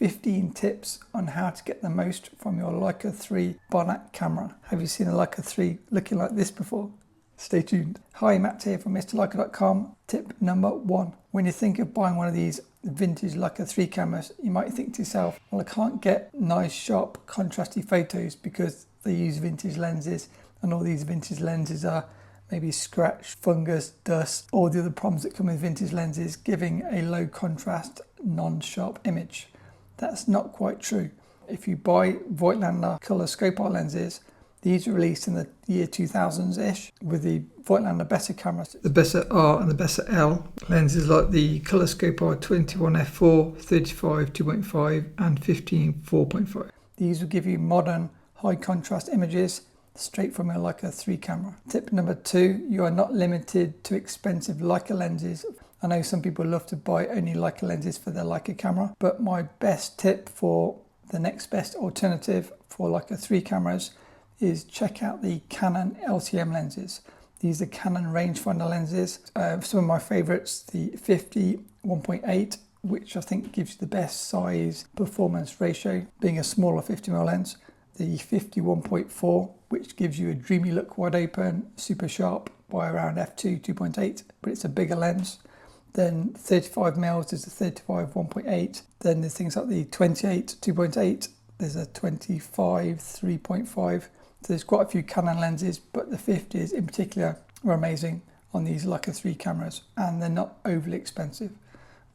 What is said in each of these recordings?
15 tips on how to get the most from your Leica 3 Barnack camera. Have you seen a Leica 3 looking like this before? Stay tuned. Hi, Matt here from MrLeica.com. Tip number 1. When you think of buying one of these vintage Leica 3 cameras, you might think to yourself, well, I can't get nice, sharp, contrasty photos because they use vintage lenses, and all these vintage lenses are maybe scratch, fungus, dust, all the other problems that come with vintage lenses, giving a low contrast, non-sharp image. That's not quite true. If you buy Viewfinder color scope R lenses, these were released in the year 2000s-ish with the Viewfinder Bessa cameras. The Bessa R and the Bessa L lenses like the color scope R 21f4, 35 2.5 and 15 4.5. These will give you modern high contrast images straight from your Leica 3 camera. Tip number 2, you are not limited to expensive Leica lenses. I know some people love to buy only Leica lenses for their Leica camera, but my best tip for the next best alternative for Leica 3 cameras is check out the Canon LTM lenses. These are Canon rangefinder lenses. Some of my favorites, the 50 1.8, which I think gives you the best size performance ratio, being a smaller 50mm lens. The 50 1.4, which gives you a dreamy look wide open, super sharp by around f2 2.8, but it's a bigger lens. Then 35mm is the 35 1.8. Then there's things like the 28 2.8. There's a 25 3.5. So there's quite a few Canon lenses, but the 50s in particular are amazing on these Leica 3 cameras, and they're not overly expensive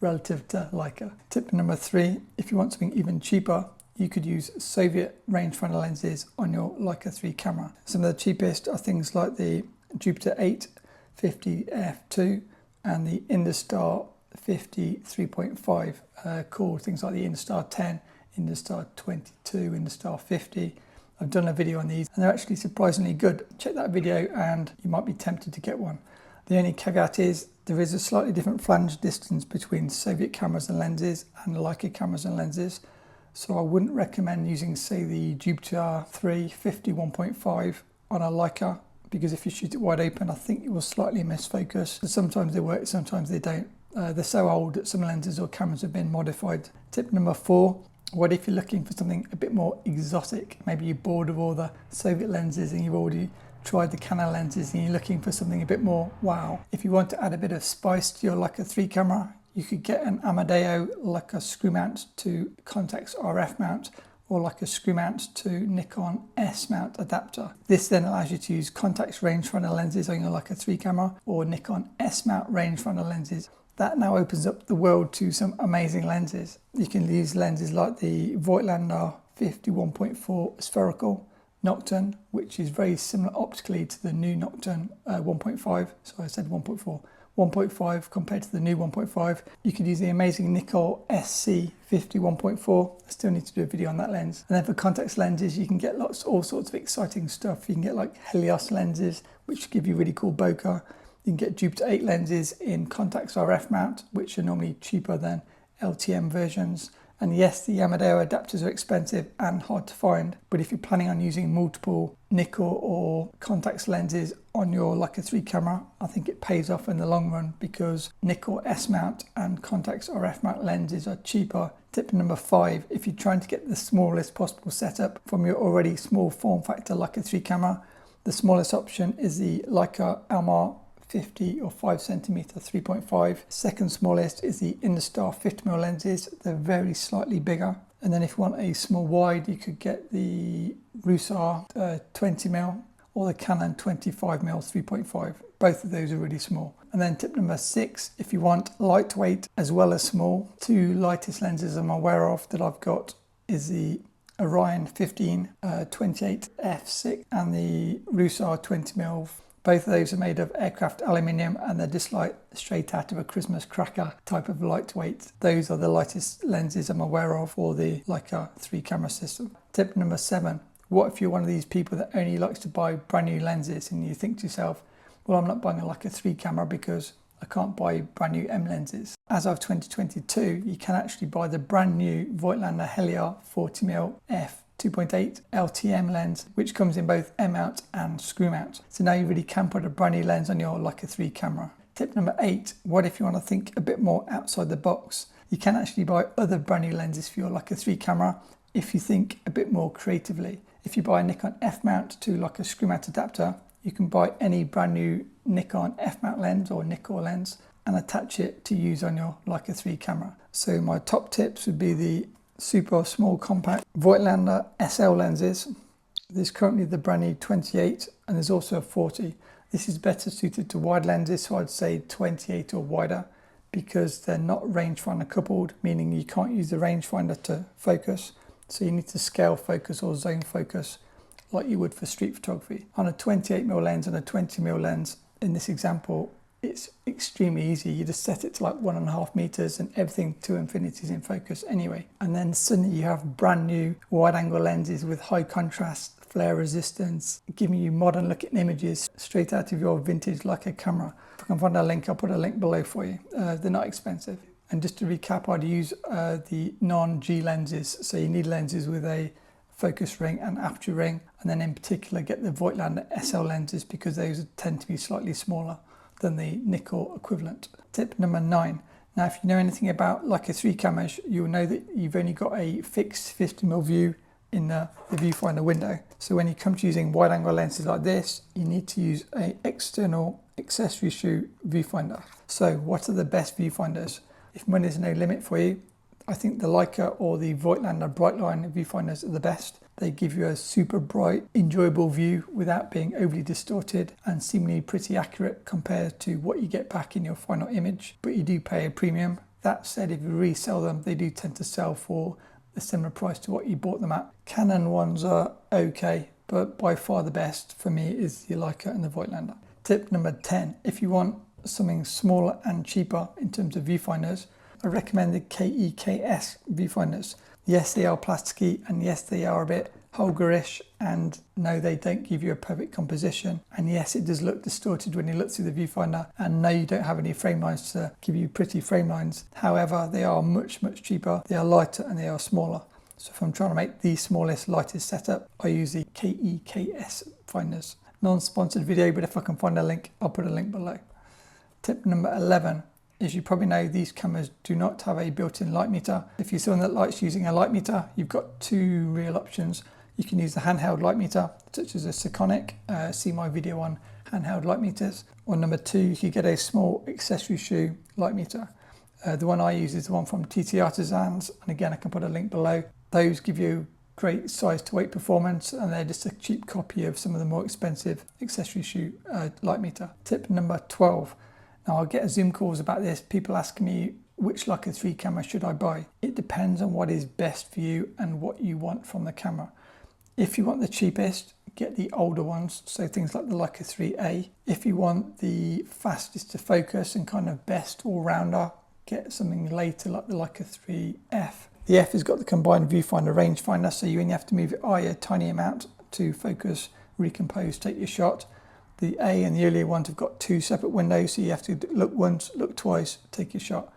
relative to Leica. Tip number 3, if you want something even cheaper, you could use Soviet rangefinder lenses on your Leica 3 camera. Some of the cheapest are things like the Jupiter 8 50 f2 and the Industar 50 3.5. Cool things like the Industar 10, Industar 22, Industar 50. I've done a video on these and they're actually surprisingly good. Check that video and you might be tempted to get one. The only caveat is there is a slightly different flange distance between Soviet cameras and lenses and Leica cameras and lenses. So I wouldn't recommend using, say, the Jupiter 3 50 1.5 on a Leica, because if you shoot it wide open, I think it will slightly miss focus. So sometimes they work, sometimes they don't. They're so old that some lenses or cameras have been modified. Tip number 4, what if you're looking for something a bit more exotic? Maybe you're bored of all the Soviet lenses and you've already tried the Canon lenses and you're looking for something a bit more wow. If you want to add a bit of spice to your Leica 3 camera, you could get an Amadeo Leica screw mount to Contax RF mount, or like a screw mount to Nikon S mount adapter. This then allows you to use Contax rangefinder lenses on your Leica 3 camera or Nikon S mount rangefinder lenses. That now opens up the world to some amazing lenses. You can use lenses like the Viewfinder 50 1.4 spherical Nocturne, which is very similar optically to the new Nocturne 1.5. So I said 1.4. 1.5 compared to the new 1.5. You could use the amazing Nikon SC 50 1.4. I still need to do a video on that lens. And then for Contax lenses, you can get all sorts of exciting stuff. You can get like Helios lenses, which give you really cool bokeh. You can get Jupiter 8 lenses in Contax RF mount, which are normally cheaper than LTM versions. And yes, the Amadeo adapters are expensive and hard to find, but if you're planning on using multiple Nikon or Contax lenses on your Leica 3 camera, I think it pays off in the long run because Nikon S mount and Contax RF mount lenses are cheaper. Tip number 5, if you're trying to get the smallest possible setup from your already small form factor Leica 3 camera, the smallest option is the Leica Almar 50 or 5 centimeter 3.5. Second smallest is the Industar 50mm lenses. They're very slightly bigger. And then if you want a small wide, you could get the Rusa 20mm or the Canon 25mm 3.5. Both of those are really small. And then tip number 6, if you want lightweight as well as small, 2 lightest lenses I'm aware of that I've got is the Orion 15 28 f6 and the Rusa 20mm. Both of those are made of aircraft aluminium and they're just like straight out of a Christmas cracker type of lightweight. Those are the lightest lenses I'm aware of for the Leica 3 camera system. Tip number 7, what if you're one of these people that only likes to buy brand new lenses and you think to yourself, well, I'm not buying a Leica 3 camera because I can't buy brand new M lenses. As of 2022, you can actually buy the brand new Viewfinder Helios 40mm f 2.8 LTM lens, which comes in both M mount and screw mount. So now you really can put a brand new lens on your Leica 3 camera. Tip number 8, what if you want to think a bit more outside the box? You can actually buy other brand new lenses for your Leica 3 camera if you think a bit more creatively. If you buy a Nikon F mount to like a screw mount adapter, you can buy any brand new Nikon F mount lens or Nikkor lens and attach it to use on your Leica 3 camera. So my top tips would be the super small compact Voigtlander SL lenses. There's currently the brand new 28 and there's also a 40. This is better suited to wide lenses, so I'd say 28 or wider, because they're not rangefinder coupled, meaning you can't use the rangefinder to focus. So you need to scale focus or zone focus like you would for street photography. On a 28mm lens and a 20mm lens, in this example, it's extremely easy. You just set it to like 1.5 meters and everything to infinity is in focus anyway. And then suddenly you have brand new wide angle lenses with high contrast, flare resistance, giving you modern looking images straight out of your vintage Leica camera. If I can find a link, I'll put a link below for you. They're not expensive. And just to recap, I'd use the non-G lenses. So you need lenses with a focus ring and aperture ring, and then in particular get the Voigtlander SL lenses because those tend to be slightly smaller than the Nikkor equivalent. Tip number 9. Now, if you know anything about Leica 3 cameras, you'll know that you've only got a fixed 50mm view in the viewfinder window. So when you come to using wide angle lenses like this, you need to use an external accessory shoe viewfinder. So what are the best viewfinders? If money's no limit for you, I think the Leica or the Voigtlander Brightline viewfinders are the best. They give you a super bright, enjoyable view without being overly distorted and seemingly pretty accurate compared to what you get back in your final image, but you do pay a premium. That said, if you resell them, they do tend to sell for a similar price to what you bought them at. Canon ones are okay, but by far the best for me is the Leica and the Voigtlander. Tip number 10, if you want something smaller and cheaper in terms of viewfinders, I recommend the IIIs viewfinders. Yes, they are plasticky, and yes, they are a bit Holgerish, and no, they don't give you a perfect composition. And yes, it does look distorted when you look through the viewfinder, and no, you don't have any frame lines to give you pretty frame lines. However, they are much, much cheaper. They are lighter and they are smaller. So if I'm trying to make the smallest, lightest setup, I use the IIIs finders. Non-sponsored video, but if I can find a link, I'll put a link below. Tip number 11. As you probably know, these cameras do not have a built-in light meter. If you're someone that likes using a light meter, you've got two real options. You can use the handheld light meter, such as a Sekonic. See my video on handheld light meters. Or number 2, you can get a small accessory shoe light meter. The one I use is the one from TT Artisans, and again, I can put a link below. Those give you great size to weight performance, and they're just a cheap copy of some of the more expensive accessory shoe light meter. Tip number 12. Now, I'll get Zoom calls about this. People asking me, which Leica 3 camera should I buy? It depends on what is best for you and what you want from the camera. If you want the cheapest, get the older ones, so things like the Leica 3A. If you want the fastest to focus and kind of best all-rounder, get something later like the Leica 3F. The F has got the combined viewfinder rangefinder, so you only have to move your eye a tiny amount to focus, recompose, take your shot. The A and the earlier ones have got 2 separate windows, so you have to look once, look twice, take your shot.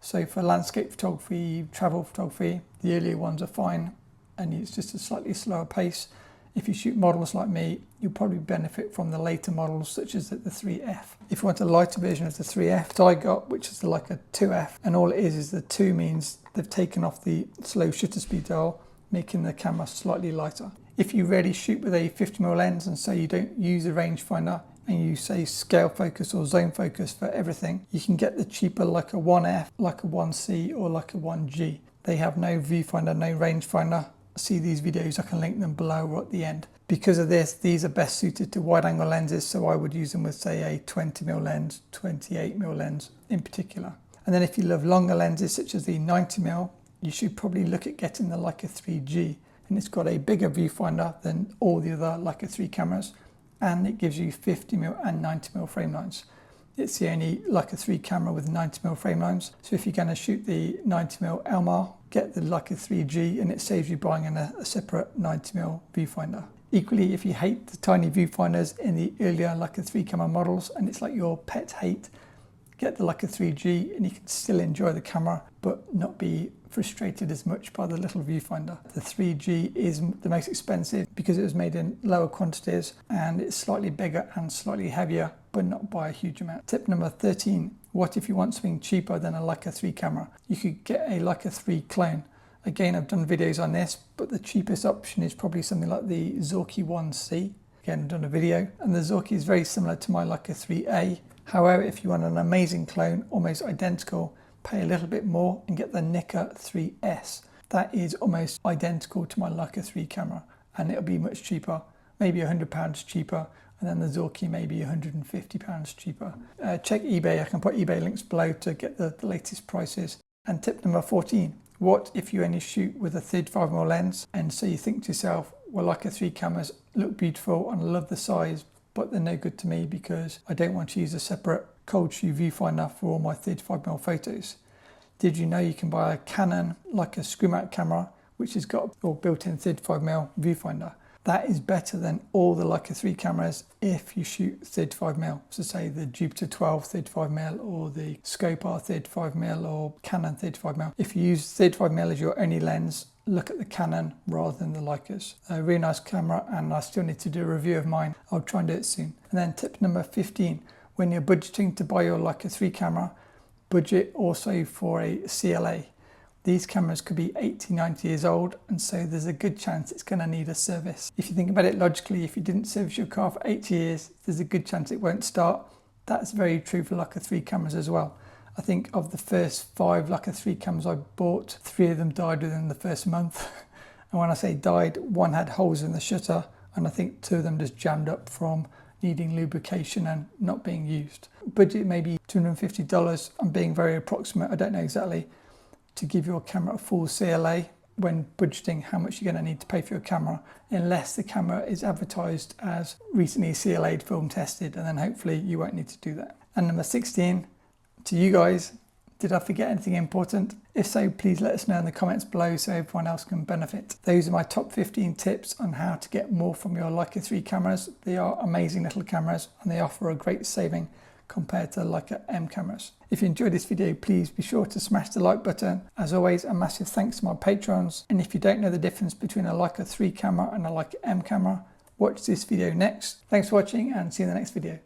So for landscape photography, travel photography, the earlier ones are fine, and it's just a slightly slower pace. If you shoot models like me, you'll probably benefit from the later models, such as the 3F. If you want a lighter version of the 3F, I got, which is like a 2F, and all it is the 2 means they've taken off the slow shutter speed dial, making the camera slightly lighter. If you really shoot with a 50mm lens and say you don't use a rangefinder and you say scale focus or zone focus for everything, you can get the cheaper Leica 1F, Leica 1C or Leica 1G. They have no viewfinder, no rangefinder. See these videos, I can link them below or at the end. Because of this, these are best suited to wide angle lenses, so I would use them with say a 20mm lens, 28mm lens in particular. And then if you love longer lenses such as the 90mm, you should probably look at getting the Leica 3G. And it's got a bigger viewfinder than all the other Leica 3 cameras, and it gives you 50mm and 90mm frame lines. It's the only Leica 3 camera with 90mm frame lines, so if you're going to shoot the 90mm Elmar, get the Leica 3G, and it saves you buying a separate 90mm viewfinder. Equally, if you hate the tiny viewfinders in the earlier Leica 3 camera models, and it's like your pet hate, get the Leica 3G and you can still enjoy the camera, but not be frustrated as much by the little viewfinder. The 3G is the most expensive because it was made in lower quantities, and it's slightly bigger and slightly heavier, but not by a huge amount. Tip number 13. What if you want something cheaper than a Leica 3 camera? You could get a Leica 3 clone. Again, I've done videos on this, but the cheapest option is probably something like the Zorki 1C. Again, I've done a video, and the Zorki is very similar to my Leica 3A. However, if you want an amazing clone, almost identical, pay a little bit more and get the Leica 3S. That is almost identical to my Leica 3 camera, and it'll be much cheaper, maybe £100 cheaper, and then the Zorki maybe £150 cheaper. Check eBay. I can put eBay links below to get the latest prices. And tip number 14, what if you only shoot with a 35mm lens, and so you think to yourself, well, Leica 3 cameras look beautiful and I love the size, but they're no good to me because I don't want to use a separate cold shoe viewfinder for all my 35mm photos. Did you know you can buy a Canon Leica screw mount camera which has got a built-in 35mm viewfinder? That is better than all the Leica 3 cameras if you shoot 35mm. So say the Jupiter 12 35mm or the Scope R 35mm or Canon 35mm. If you use 35mm as your only lens, look at the Canon rather than the Leicas. A really nice camera, and I still need to do a review of mine. I'll try and do it soon. And then tip number 15, when you're budgeting to buy your Leica 3 camera, budget also for a CLA. These cameras could be 80, 90 years old, and so there's a good chance it's going to need a service. If you think about it logically, if you didn't service your car for 80 years, there's a good chance it won't start. That's very true for Leica 3 cameras as well. I think of the first 5 Leica 3 cameras I bought, 3 of them died within the first month. And when I say died, 1 had holes in the shutter, and I think 2 of them just jammed up from needing lubrication and not being used. Budget maybe $250. I'm being very approximate, I don't know exactly, to give your camera a full CLA when budgeting how much you're going to need to pay for your camera, unless the camera is advertised as recently CLA'd, film tested, and then hopefully you won't need to do that. And number 16, to you guys, did I forget anything important? If so, please let us know in the comments below so everyone else can benefit. Those are my top 15 tips on how to get more from your Leica 3 cameras. They are amazing little cameras and they offer a great saving compared to Leica M cameras. If you enjoyed this video, please be sure to smash the like button. As always, a massive thanks to my patrons. And if you don't know the difference between a Leica 3 camera and a Leica M camera, watch this video next. Thanks for watching and see you in the next video.